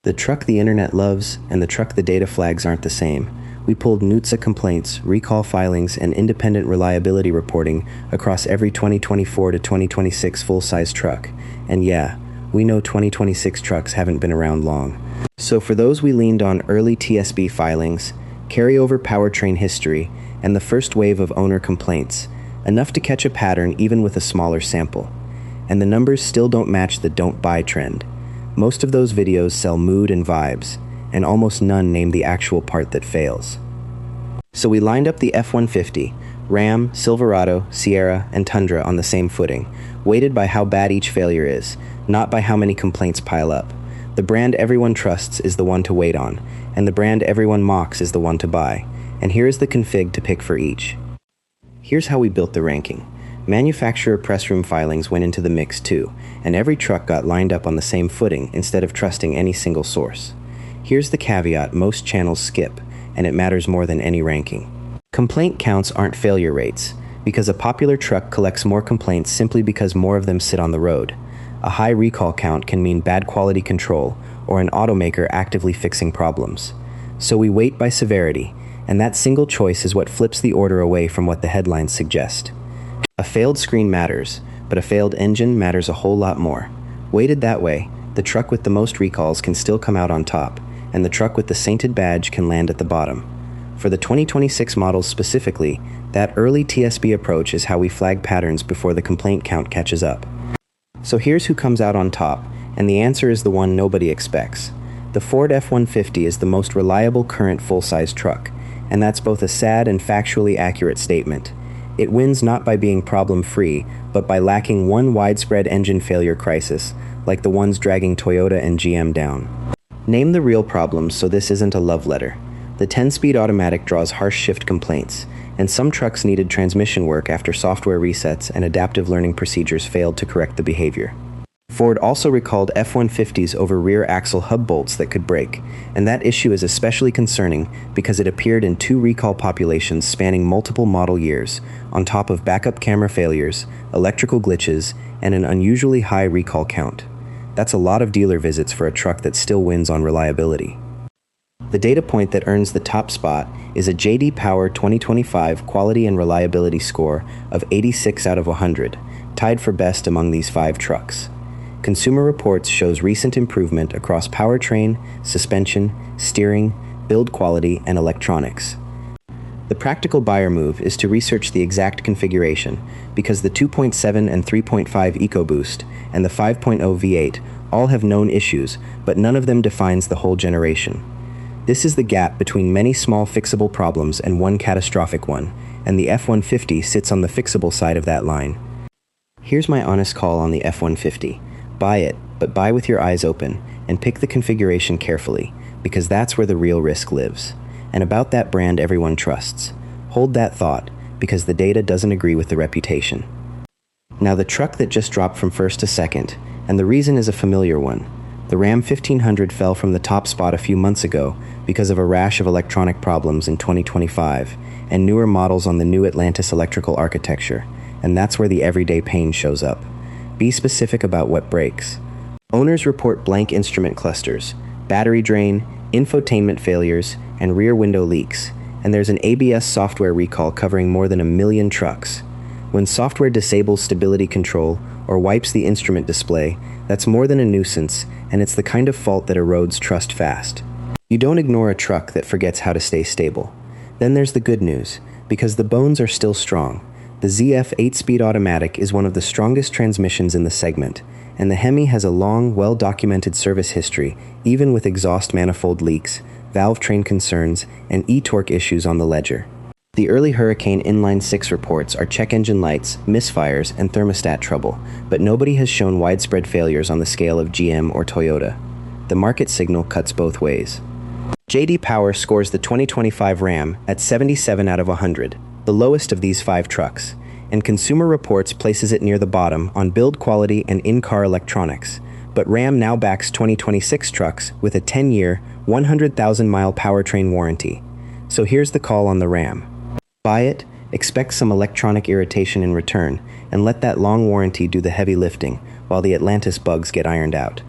The truck the internet loves and the truck the data flags aren't the same. We pulled NHTSA complaints, recall filings, and independent reliability reporting across every 2024 to 2026 full-size truck. And yeah, we know 2026 trucks haven't been around long. So for those, we leaned on early TSB filings, carryover powertrain history, and the first wave of owner complaints, enough to catch a pattern even with a smaller sample. And the numbers still don't match the don't buy trend. Most of those videos sell mood and vibes, and almost none name the actual part that fails. So we lined up the F-150, Ram, Silverado, Sierra, and Tundra on the same footing, weighted by how bad each failure is, not by how many complaints pile up. The brand everyone trusts is the one to wait on, and the brand everyone mocks is the one to buy. And here is the config to pick for each. Here's how we built the ranking. Manufacturer press room filings went into the mix too, and every truck got lined up on the same footing instead of trusting any single source. Here's the caveat most channels skip, and it matters more than any ranking. Complaint counts aren't failure rates, because a popular truck collects more complaints simply because more of them sit on the road. A high recall count can mean bad quality control or an automaker actively fixing problems. So we weight by severity, and that single choice is what flips the order away from what the headlines suggest. A failed screen matters, but a failed engine matters a whole lot more. Weighted that way, the truck with the most recalls can still come out on top, and the truck with the sainted badge can land at the bottom. For the 2026 models specifically, that early TSB approach is how we flag patterns before the complaint count catches up. So here's who comes out on top, and the answer is the one nobody expects. The Ford F-150 is the most reliable current full-size truck, and that's both a sad and factually accurate statement. It wins not by being problem-free, but by lacking one widespread engine failure crisis, like the ones dragging Toyota and GM down. Name the real problems so this isn't a love letter. The 10-speed automatic draws harsh shift complaints, and some trucks needed transmission work after software resets and adaptive learning procedures failed to correct the behavior. Ford also recalled F-150s over rear axle hub bolts that could break, and that issue is especially concerning because it appeared in 2 recall populations spanning multiple model years, on top of backup camera failures, electrical glitches, and an unusually high recall count. That's a lot of dealer visits for a truck that still wins on reliability. The data point that earns the top spot is a J.D. Power 2025 Quality and Reliability score of 86 out of 100, tied for best among these 5 trucks. Consumer Reports shows recent improvement across powertrain, suspension, steering, build quality, and electronics. The practical buyer move is to research the exact configuration, because the 2.7 and 3.5 EcoBoost and the 5.0 V8 all have known issues, but none of them defines the whole generation. This is the gap between many small fixable problems and one catastrophic one, and the F-150 sits on the fixable side of that line. Here's my honest call on the F-150. Buy it, but buy with your eyes open, and pick the configuration carefully, because that's where the real risk lives. And about that brand everyone trusts. Hold that thought, because the data doesn't agree with the reputation. Now the truck that just dropped from first to second, and the reason is a familiar one. The Ram 1500 fell from the top spot a few months ago because of a rash of electronic problems in 2025, and newer models on the new Atlantis electrical architecture, and that's where the everyday pain shows up. Be specific about what breaks. Owners report blank instrument clusters, battery drain, infotainment failures, and rear window leaks, and there's an ABS software recall covering more than 1 million trucks. When software disables stability control or wipes the instrument display, that's more than a nuisance, and it's the kind of fault that erodes trust fast. You don't ignore a truck that forgets how to stay stable. Then there's the good news, because the bones are still strong. The ZF 8-speed automatic is one of the strongest transmissions in the segment, and the Hemi has a long, well-documented service history, even with exhaust manifold leaks, valve train concerns, and e-torque issues on the ledger. The early Hurricane Inline 6 reports are check engine lights, misfires, and thermostat trouble, but nobody has shown widespread failures on the scale of GM or Toyota. The market signal cuts both ways. J.D. Power scores the 2025 Ram at 77 out of 100. The lowest of these 5 trucks, and Consumer Reports places it near the bottom on build quality and in-car electronics. But Ram now backs 2026 trucks with a 10-year, 100,000-mile powertrain warranty. So here's the call on the Ram. Buy it, expect some electronic irritation in return, and let that long warranty do the heavy lifting while the Atlantis bugs get ironed out.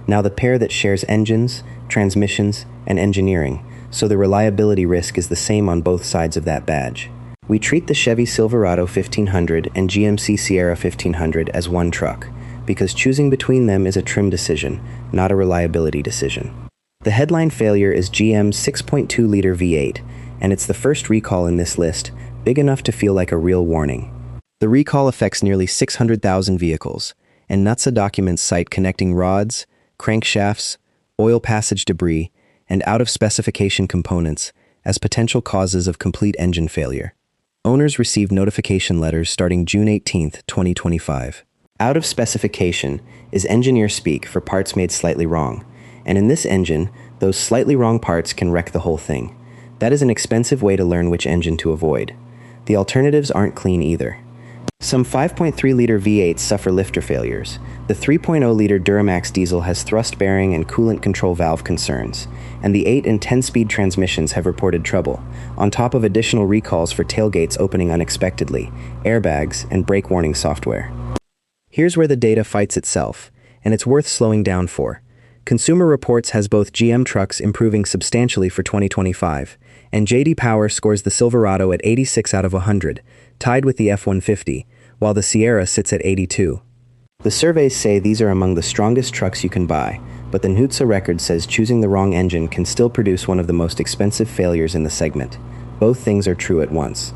Now the pair that shares engines, transmissions, and engineering, so the reliability risk is the same on both sides of that badge. We treat the Chevy Silverado 1500 and GMC Sierra 1500 as one truck, because choosing between them is a trim decision, not a reliability decision. The headline failure is GM's 6.2-liter V8, and it's the first recall in this list, big enough to feel like a real warning. The recall affects nearly 600,000 vehicles, and NHTSA documents cite connecting rods, crankshafts, oil passage debris, and out-of-specification components as potential causes of complete engine failure. Owners received notification letters starting June 18, 2025. Out of specification is engineer speak for parts made slightly wrong, and in this engine, those slightly wrong parts can wreck the whole thing. That is an expensive way to learn which engine to avoid. The alternatives aren't clean either. Some 5.3-liter V8s suffer lifter failures. The 3.0-liter Duramax diesel has thrust bearing and coolant control valve concerns, and the 8 and 10-speed transmissions have reported trouble, on top of additional recalls for tailgates opening unexpectedly, airbags, and brake warning software. Here's where the data fights itself, and it's worth slowing down for. Consumer Reports has both GM trucks improving substantially for 2025, and J.D. Power scores the Silverado at 86 out of 100, tied with the F-150, while the Sierra sits at 82. The surveys say these are among the strongest trucks you can buy, but the NHTSA record says choosing the wrong engine can still produce one of the most expensive failures in the segment. Both things are true at once.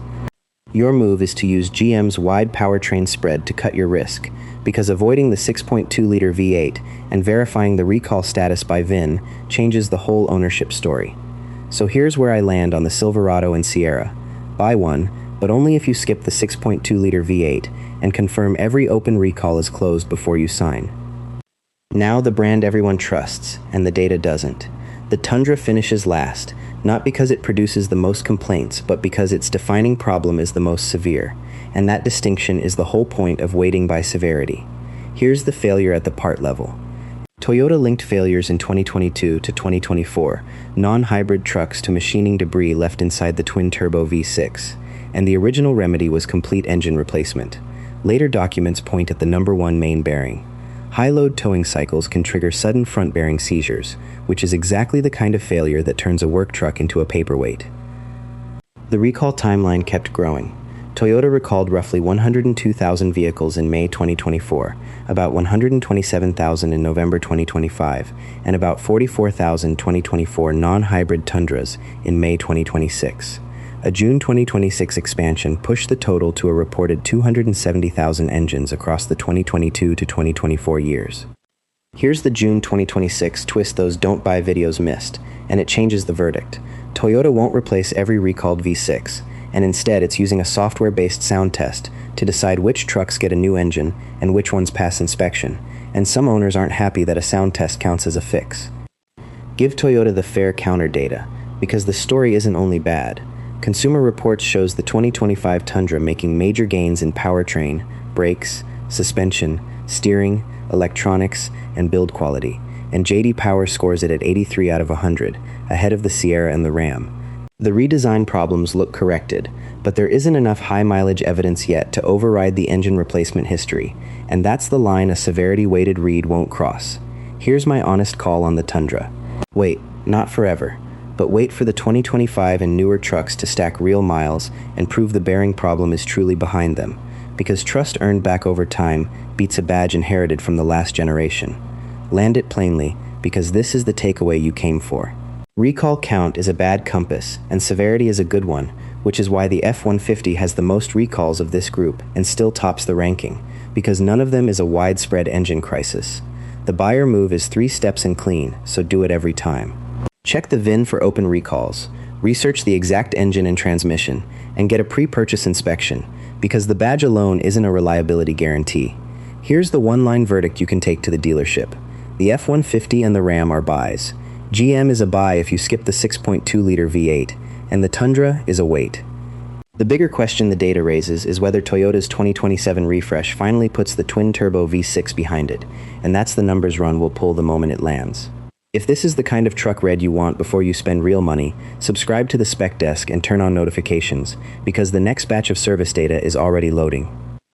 Your move is to use GM's wide powertrain spread to cut your risk, because avoiding the 6.2-liter V8 and verifying the recall status by VIN changes the whole ownership story. So here's where I land on the Silverado and Sierra. Buy one, but only if you skip the 6.2-liter V8 and confirm every open recall is closed before you sign. Now the brand everyone trusts, and the data doesn't. The Tundra finishes last, not because it produces the most complaints, but because its defining problem is the most severe, and that distinction is the whole point of weighting by severity. Here's the failure at the part level. Toyota linked failures in 2022 to 2024, non-hybrid trucks to machining debris left inside the twin-turbo V6, and the original remedy was complete engine replacement. Later documents point at the #1 main bearing. High-load towing cycles can trigger sudden front bearing seizures, which is exactly the kind of failure that turns a work truck into a paperweight. The recall timeline kept growing. Toyota recalled roughly 102,000 vehicles in May 2024, about 127,000 in November 2025, and about 44,000 2024 non-hybrid Tundras in May 2026. A June 2026 expansion pushed the total to a reported 270,000 engines across the 2022 to 2024 years. Here's the June 2026 twist those don't buy videos missed, and it changes the verdict. Toyota won't replace every recalled V6, and instead it's using a software-based sound test to decide which trucks get a new engine and which ones pass inspection, and some owners aren't happy that a sound test counts as a fix. Give Toyota the fair counter data, because the story isn't only bad. Consumer Reports shows the 2025 Tundra making major gains in powertrain, brakes, suspension, steering, electronics, and build quality, and J.D. Power scores it at 83 out of 100, ahead of the Sierra and the Ram. The redesign problems look corrected, but there isn't enough high-mileage evidence yet to override the engine replacement history, and that's the line a severity-weighted read won't cross. Here's my honest call on the Tundra. Wait, not forever. But wait for the 2025 and newer trucks to stack real miles and prove the bearing problem is truly behind them, because trust earned back over time beats a badge inherited from the last generation. Land it plainly, because this is the takeaway you came for. Recall count is a bad compass, and severity is a good one, which is why the F-150 has the most recalls of this group and still tops the ranking, because none of them is a widespread engine crisis. The buyer move is 3 steps and clean, so do it every time. Check the VIN for open recalls, research the exact engine and transmission, and get a pre-purchase inspection, because the badge alone isn't a reliability guarantee. Here's the one-line verdict you can take to the dealership. The F-150 and the Ram are buys. GM is a buy if you skip the 6.2-liter V8, and the Tundra is a wait. The bigger question the data raises is whether Toyota's 2027 refresh finally puts the twin-turbo V6 behind it, and that's the numbers run we'll pull the moment it lands. If this is the kind of truck read you want before you spend real money, subscribe to the Spec Desk and turn on notifications, because the next batch of service data is already loading.